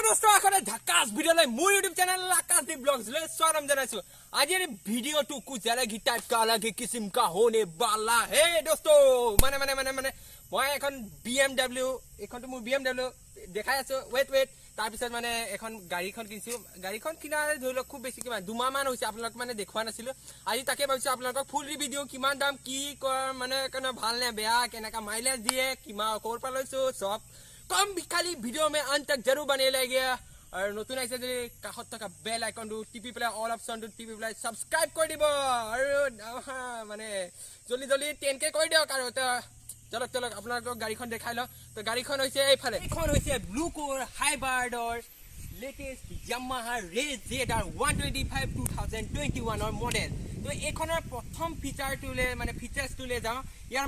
दोस्तों आखिर झकास वीडियो लाई मोर YouTube चैनल आकाशदीप ब्लॉग्स ले स्वागत जनाइछु। आज ये वीडियो तो कुछ अलग ही टाइप का अलग ही किस्म का होने वाला है दोस्तों। माने मैं এখন BMW এখন তো মোৰ BMW দেখাই আছো। ওয়েট তাৰ পিছত মানে এখন গাড়ীখন কিনিছো। গাড়ীখন কিনাৰ ধৰিল খুব বেছি কিমান দুমাহ মান হৈছে আপোনালোক মানে দেখুৱা নাছিলো। আজি তাকে ভাবিছো আপোনালোকক ফুল ভিডিও কিমান দাম কি মানে কেনে ভাল নে বেয়া কেনেকা মাইলেজ দিয়ে কিমান ক'ৰ পৰা লৈছো সব कम खाली वीडियो में अंत तक जरूर बने लगे। और नतुन आइसे जे काखत থকা बेल आइकन टू टिपि प्ले ऑल ऑप्शन टू टिपि प्ले सब्सक्राइब कर दिबो और माने जल्दी 10K कर दियो कारण तो चलक আপোনালোকক গাড়ীখন দেখাই ল। তো গাড়ীখন হৈছে এইফালে এখন হৈছে ব্লু কোৰ হাইব্ৰিড और लेटेस्ट Yamaha Race ZR 125 2021 और मॉडल। तो एखনৰ প্ৰথম ফিচাৰ টুলে মানে ফিচাৰ্স টুলে যাও ইয়াৰ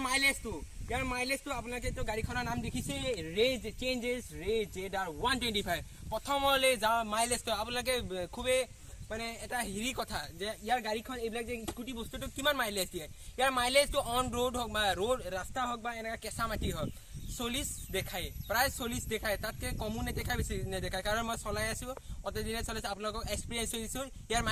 মাইলেজ তো আপোনালোকে তো গাড়ীখনৰ নাম দেখিছে ৰেজ চেঞ্জেস ৰেজ ZR 125 প্ৰথমলে যাও মাইলেজ তো আপোনালোকে খুবে মানে এটা হিৰি কথা যে ইয়াৰ গাড়ীখন এইবিলাক যে স্কুটি বস্তুটো কিমান মাইলেজ দিয়ে। ইয়াৰ মাইলেজ তো অন ৰোড হক বা ৰোড ৰাস্তা হক বা এনেকা কেঁচা মাটি হক 40 দেখায় প্ৰায় 40 দেখায় তাতকে কমো নেদেখায় বেছি নেদেখায় কাৰণ মই চলাই আছো অতে দিনে চলাইছো আপোনালোকক এক্সপেৰিয়েন্স দিছো। ইয়াৰ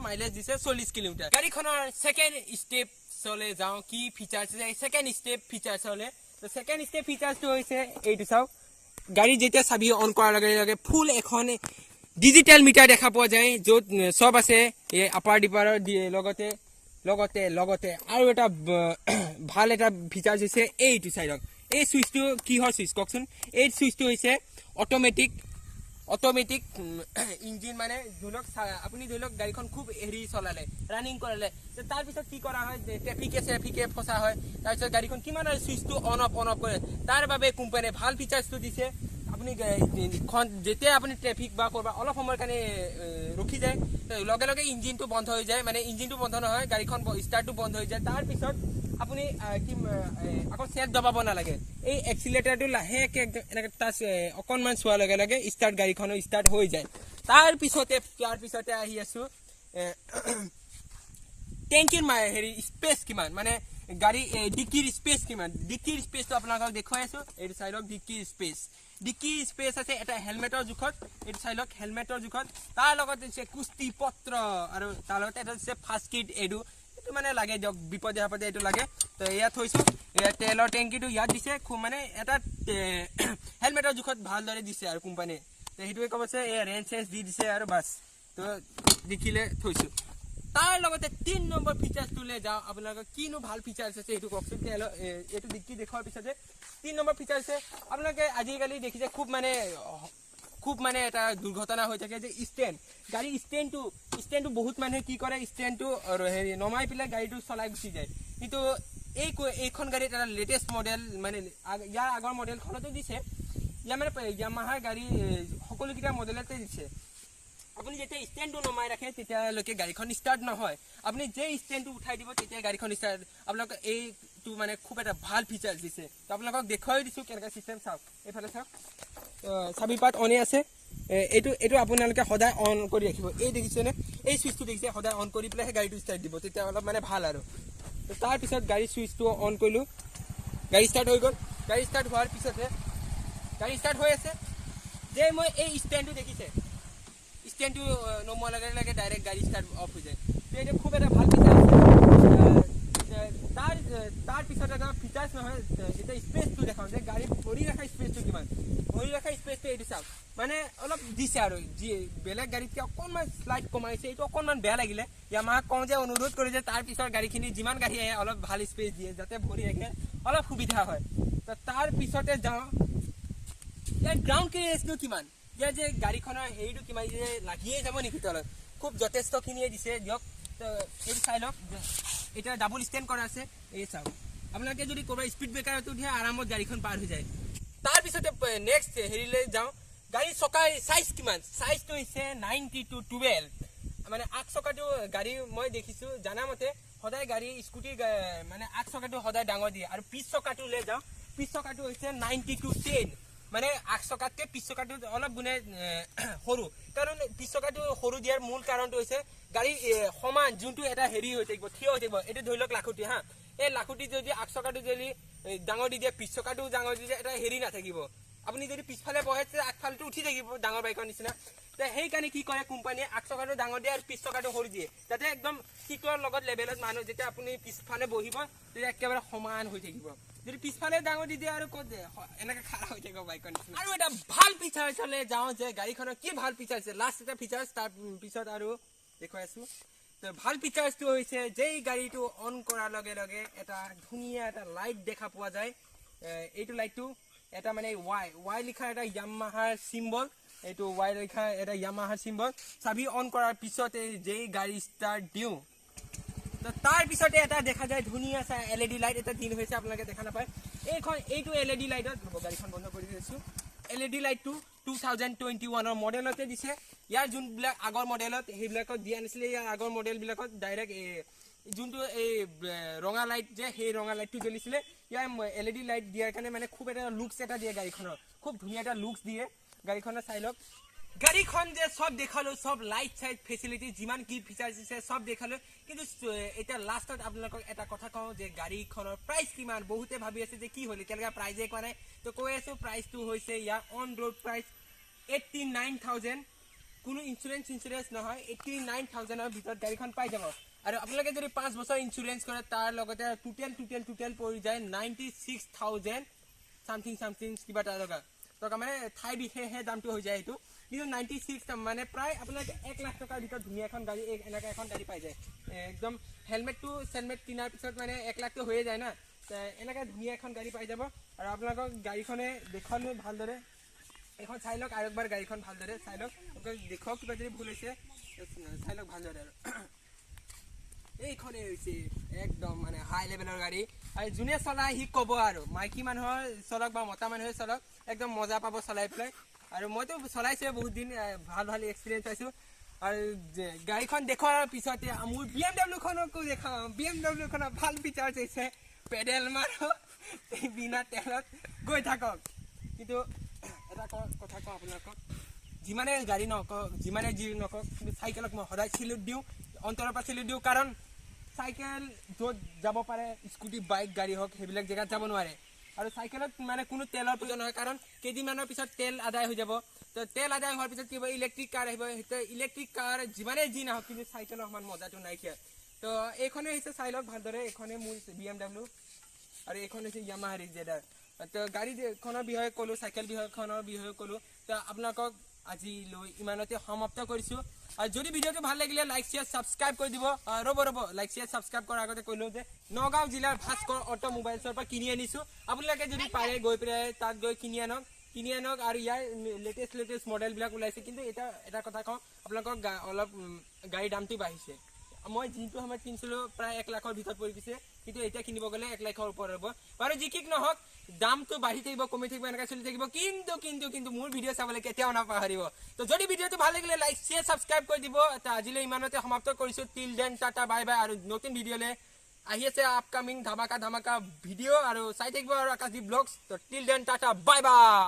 মাইলেজ দিছে 40 কিলোমিটাৰ। গাড়ীখনৰ সেকেন্ড স্টেপ চলে যাও কি ফিচাৰ্স আছে সেকেন্ড স্টেপ ফিচাৰ্স হলে তো সেকেন্ড স্টেপ ফিচাৰ্স তো হৈছে এইটো চাও গাড়ী যেতিয়া চাবি অন কৰাৰ লগে লগে ফুল এখন ডিজিটাল মিটাৰ দেখা পোৱা যায় য'ত সব আছে এই আপাৰ ডিপাৰৰ লগতে আৰু এটা ভাল এটা ফিচাৰ্স হৈছে এইটো সাইডক এই সুইচটো কি হয় সুইচ ককচোন এই সুইচটো হৈছে অটোমেটিক ইঞ্জিন মানে ধুলক আপুনি ধুলক গাড়ীখন খুব হেৰি চলালে ৰানিং কৰালে তাৰ পিছত কি কৰা হয় ট্ৰাফিকে ফসা হয় তাৰ পিছত গাড়ীখন কিমান সুইচটো অন অফ কৰে তাৰ বাবে কোম্পানীয়ে ভাল ফিচাৰ্সটো দিছে। আপুনি যেতিয়া আপুনি ট্ৰাফিক বা কৰবা অলপ সময় কাৰণে ৰখি যায় লগে ইঞ্জিনটো বন্ধ হৈ যায় মানে ইঞ্জিনটো বন্ধ নহয় গাড়ীখন ষ্টাৰ্টটো বন্ধ হৈ যায়। তাৰ পিছত আপুনি কি আকৌ সেট দবাব নালাগে এই এক্সিলেটৰটো লাহেকে এনেকৈ টাচ অকণমান চোৱাৰ লগে ষ্টাৰ্ট গাড়ীখন ষ্টাৰ্ট হৈ যায়। তাৰ পিছতে আহি আছো টেংকিৰ হেৰি স্পেচ কিমান মানে গাড়ী ডিকিৰ স্পেচ কিমান ডিকিৰ স্পেচটো আপোনালোকক দেখুৱাই আছো। এইটো চাইডক ডিকিৰ স্পেচ আছে এটা হেলমেটৰ জোখত এইটো চাইডক হেলমেটৰ জোখত তাৰ লগত আছে কুস্তি পত্ৰ আৰু তাৰ লগত এটা আছে ফাৰ্ষ্ট কিট এইটো মানে লাগে দিয়ক বিপদে আপদে এইটো লাগে। তো ইয়াত থৈছো তেলৰ টেংকিটো ইয়াত দিছে খুব মানে এটা হেলমেটৰ জোখত ভালদৰে দিছে আৰু কোম্পানীয়ে তো সেইটোৱে ক'ব আছে এই ৰেঞ্জ চেঞ্জ দি দিছে আৰু বাছ তো দেখিলে থৈছো। তাৰ লগতে 3 নম্বৰ ফিচাৰ্স তুলে যাও আপোনালোকৰ কিনো ভাল ফিচাৰ্স আছে এইটো ককচোন এইটো ডিক্কি দেখুৱাৰ পিছতে 3 নম্বৰ ফিচাৰ্স আছে আপোনালোকে আজিকালি দেখিছে খুব মানে এটা দুৰ্ঘটনা হৈ থাকে যে গাড়ী ষ্টেণ্ডটো বহুত মানুহে কি কৰে ষ্টেণ্ডটো হেৰি নমাই পেলাই গাড়ীটো চলাই গুচি যায়। কিন্তু এইখন গাড়ীত এটা লেটেষ্ট মডেল মানে ইয়াৰ আগৰ মডেলখনতো দিছে ইয়াৰ মানে Yamaha গাড়ী সকলোকেইটা মডেলতে দিছে। আপুনি যেতিয়া ষ্টেণ্ডটো নমাই ৰাখে তেতিয়ালৈকে গাড়ীখন ষ্টাৰ্ট নহয় আপুনি যে ষ্টেণ্ডটো উঠাই দিব তেতিয়া গাড়ীখন ষ্টাৰ্ট আপোনালোকক এইটো মানে খুব এটা ভাল ফিচাৰ্স দিছে। তো আপোনালোকক দেখুৱাই দিছো কেনেকা চিষ্টেম চাওক এইফালে চাওক চাবি পাত অনে আছে এইটো আপোনালোকে সদায় অন কৰি ৰাখিব। এই দেখিছেনে এই সুইচটো দেখিছে সদায় অন কৰি পেলাই গাড়ীটো ষ্টাৰ্ট দিব তেতিয়া অলপ মানে ভাল আৰু। তো তাৰ পিছত গাড়ী সুইচটো অন কৰিলো গাড়ী ষ্টাৰ্ট হৈ গ'ল। গাড়ী ষ্টাৰ্ট হোৱাৰ পিছতে গাড়ী ষ্টাৰ্ট হৈ আছে যে মই এই ষ্টেণ্ডটো দেখিছে ষ্টেণ্ডটো নমোৱাৰ লগে ডাইৰেক্ট গাড়ী ষ্টাৰ্ট অফ হৈ যায়। তো এইটো খুব এটা ভাল ফিচাৰ আছে। তাৰ পিছত এটা ফিচাৰ্স নহয় এটা স্পেচটো দেখাওঁ যে গাড়ী ভৰি ৰখা স্পেচটো কিমান ভৰি ৰখা স্পেচটো এইটো চাওক মানে অলপ দিছে আৰু যি বেলেগ গাড়ীতকৈ অকণমান স্লাইড কমাইছে এইটো অকণমান বেয়া লাগিলে Yamaha কওঁ যে অনুৰোধ কৰি যে তাৰ পিছৰ গাড়ীখিনি যিমান গাড়ী আহে অলপ ভাল স্পেচ দিয়ে যাতে ভৰি ৰাখে অলপ সুবিধা হয়। তো তাৰ পিছতে যাওঁ ইয়াৰ গ্ৰাউণ্ড ক্লিয়াৰেন্সটো কিমান ইয়াৰ যে গাড়ীখনৰ হেৰিটো কিমান যে লাগিয়ে যাব নেকি তলত খুব যথেষ্টখিনিয়ে দিছে দিয়ক। তো এইটো চাই লওক এটা ডাবল ষ্টেণ্ড কৰা আছে এই চাওক আপোনালোকে যদি ক'ৰবাত স্পীড ব্ৰেকাৰটো দিয়ে আৰামত গাড়ীখন পাৰ হৈ যায়। তাৰ পিছতে নেক্সট হেৰিলৈ যাওঁ গাড়ী চকাৰ চাইজ কিমান চাইজটো হৈছে 90:12 মানে আগ চকাটো গাড়ী মই দেখিছো জানামতে সদায় গাড়ী স্কুটি মানে আগ চকাটো সদায় ডাঙৰ দিয়ে আৰু পিছ চকাটোলৈ যাওঁ পিছ চকাটো হৈছে 90:10 মানে আগ চকাতকৈ পিছ চকাটো অলপ গুণে সৰু কাৰণ পিছ চকাটো সৰু দিয়াৰ মূল কাৰণটো হৈছে গাড়ী সমান যোনটো এটা হেৰি হৈ থাকিব থিয় হৈ থাকিব এইটো ধৰি লওক লাখুটি এই লাখুটি যদি আগ চকাটো যদি ডাঙৰ দি দিয়ে পিছ চকাটো ডাঙৰ দি দিয়ে এটা হেৰি নাথাকিব আপুনি যদি পিছফালে বহে আগফালটো উঠি থাকিব ডাঙৰ বাইকৰ নিচিনা সেইকাৰণে কি কৰে কোম্পানীয়ে আগ চকাটো ডাঙৰ দিয়ে আৰু পিছ চকাটো সৰু দিয়ে যাতে একদম সিটোৰ লগত লেভেলত মানুহ যেতিয়া আপুনি পিছফালে বহিব তেতিয়া একেবাৰে সমান হৈ থাকিব যদি পিছফালে ডাঙৰ দি দিয়ে আৰু ক'ত দিয়ে এনেকৈ খাৰা হৈ থাকিব বাইকৰ নিচিনা আৰু এটা ভাল ফিচাৰ্চলৈ যাওঁ যে গাড়ীখনৰ কি ভাল ফিচাৰ্চ আছে লাষ্ট এটা ফিচাৰ্চ তাৰ পিছত আৰু দেখুৱাই আছোঁ ভাল ফিচাৰ্চটো হৈছে যে গাড়ীটো অন কৰাৰ লগে লগে এটা ধুনীয়া এটা লাইট দেখা পোৱা যায় এইটো লাইটটো এটা মানে ৱাই লিখা এটা য়ামাহাৰ চিম্বল এইটো ৱাই লিখা এটা য়ামাহাৰ চিম্বল চাবি অন কৰাৰ পিছতে যেই গাড়ী ষ্টাৰ্ট দিওঁ তাৰ পিছতে এটা দেখা যায় ধুনীয়া চাই LED লাইট এটা দিন হৈছে আপোনালোকে দেখা নাপায় এইটো LED লাইটত গাড়ীখন বন্ধ কৰি দিছোঁ LED লাইটটো 2021 মডেলতে দিছে ইয়াৰ যোনবিলাক আগৰ মডেলত সেইবিলাকত দিয়া নাছিলে ইয়াৰ আগৰ মডেলবিলাকত ডাইৰেক্ট যোনটো এই ৰঙা লাইট যে সেই ৰঙা লাইটটো জ্বলিছিলে ইয়াৰ LED লাইট দিয়াৰ কাৰণে মানে খুব এটা লুকছ এটা দিয়ে গাড়ীখনৰ খুব ধুনীয়া এটা লুকছ দিয়ে গাড়ীখনৰ চাই লওক গাড়ীখন যে সব দেখালো সব লাইট চাইট ফেচিলিটি যিমান কি ফিচাৰ্ছ আছে সব দেখালো কিন্তু এতিয়া লাষ্টত আপোনালোকক এটা কথা কওঁ যে গাড়ীখনৰ প্ৰাইচ কিমান বহুতে ভাবি আছে যে কি হ'ল এতিয়ালৈকে প্ৰাইজে কোৱা নাই তো কৈ আছোঁ প্ৰাইচটো হৈছে ইয়াৰ অন ৰোড প্ৰাইচ 89,000 কোনো ইঞ্চুৰেঞ্চ নহয় 89,000ৰ ভিতৰত গাড়ীখন পাই যাব আৰু আপোনালোকে যদি 5 বছৰ ইঞ্চুৰেঞ্চ কৰে তাৰ লগতে টোটেল পৰি যায় 96,000 সামথিং কিবা টকা মানে ঠাই বিশেষে দামটো হৈ যায় এইটো কিন্তু 96 মানে প্ৰায় আপোনালোকে 1 লাখ টকাৰ ভিতৰত ধুনীয়া এখন গাড়ী এনেকৈ এখন গাড়ী পাই যায় একদম হেলমেটটো চেলমেট কিনাৰ পিছত মানে 1 লাখটো হৈয়ে যায় না এনেকৈ ধুনীয়া এখন গাড়ী পাই যাব আৰু আপোনালোকক গাড়ীখনে দেখুৱালোঁ ভালদৰে এখন চাই লওক আৰু একবাৰ গাড়ীখন ভালদৰে চাই লওক দেখুৱাওক কিবা যদি ভুল হৈছে চাই লওক ভালদৰে আৰু এইখনেই হৈছে একদম মানে হাই লেভেলৰ গাড়ী আৰু যোনে চলাই সি ক'ব আৰু মাইকী মানুহৰ চলক বা মতা মানুহে চলক একদম মজা পাব চলাই পেলাই আৰু মইতো চলাইছোঁ বহুত দিন ভাল এক্সপিৰিয়েঞ্চ পাইছোঁ আৰু গাড়ীখন দেখুৱাৰ পিছতে মোৰ BMWখনকো দেখাওঁ BMWখনৰ ভাল ফিচাৰ্ছ হৈছে পেডেল মাৰো বিনা তেলত গৈ থাকক কিন্তু এটা কথা কওঁ আপোনালোকক যিমানে গাড়ী নকওক যিমানে যি নকওক কিন্তু চাইকেলক মই সদায় চিলুট দিওঁ অন্তৰৰ পৰা চিলুট দিওঁ কাৰণ চাইকেল য'ত যাব পাৰে স্কুটি বাইক গাড়ী হওক সেইবিলাক জেগাত যাব নোৱাৰে আৰু চাইকেলত মানে কোনো তেলৰ প্ৰয়োজন নহয় কাৰণ কেইদিনমানৰ পিছত তেল আদায় হৈ যাব তো তেল আদায় হোৱাৰ পিছত কি হ'ব ইলেক্ট্ৰিক কাৰ আহিব সেইটো ইলেক্ট্ৰিক কাৰ যিমানেই যি নহওক কিন্তু চাইকেলৰ সমান মজাটো নাইকিয়া তো এইখনেই হৈছে চাই লওক ভালদৰে এইখনেই মোৰ BMW আৰু এইখন হৈছে য়ামাহা ৰিজেডাৰ তো গাড়ীখনৰ বিষয়ে ক'লোঁ চাইকেল খনৰ বিষয়ে ক'লোঁ তো আপোনালোকক আজিলৈ ইমানতে সমাপ্ত কৰিছোঁ আৰু যদি ভিডিঅ'টো ভাল লাগিলে লাইক শ্বেয়াৰ ছাবস্ক্ৰাইব কৰি দিব ৰ'ব লাইক শ্বেয়াৰ ছাবস্ক্ৰাইব কৰাৰ আগতে ক'লোঁ যে নগাঁও জিলাৰ ভাস্কৰ অটোমোবাইলছৰ পৰা কিনি আনিছোঁ আপোনালোকে যদি পাৰে গৈ পেলাই তাত গৈ কিনি আনক আৰু ইয়াৰ লেটেষ্ট মডেলবিলাক ওলাইছে কিন্তু এটা কথা কওঁ আপোনালোকক অলপ গাড়ীৰ দামটো বাঢ়িছে মই যিটো সময়ত কিনিছিলোঁ প্ৰায় 1 লাখৰ ভিতৰত পৰি গৈছে কিন্তু এতিয়া কিনিব গ'লে 1 লাখৰ ওপৰত হ'ব বাৰু যি কি নহওক দামটো বাঢ়ি থাকিব কমি থাকিব এনেকৈ চলি থাকিব কিন্তু মোৰ ভিডিঅ' চাবলৈ কেতিয়াও নাপাহৰিব তো যদি ভিডিঅ'টো ভাল লাগিলে লাইক শ্বেয়াৰ ছাবস্ক্ৰাইব কৰি দিব আজিলৈ ইমানতে সমাপ্ত কৰিছোঁ till then tata bye bye আৰু নতুন ভিডিঅ'লৈ আহি আছে আপকামিং ধামাকা ভিডিঅ' আৰু চাই থাকিব আৰু আকাশদ্বীপ ব্লগছ তো till then tata bye bye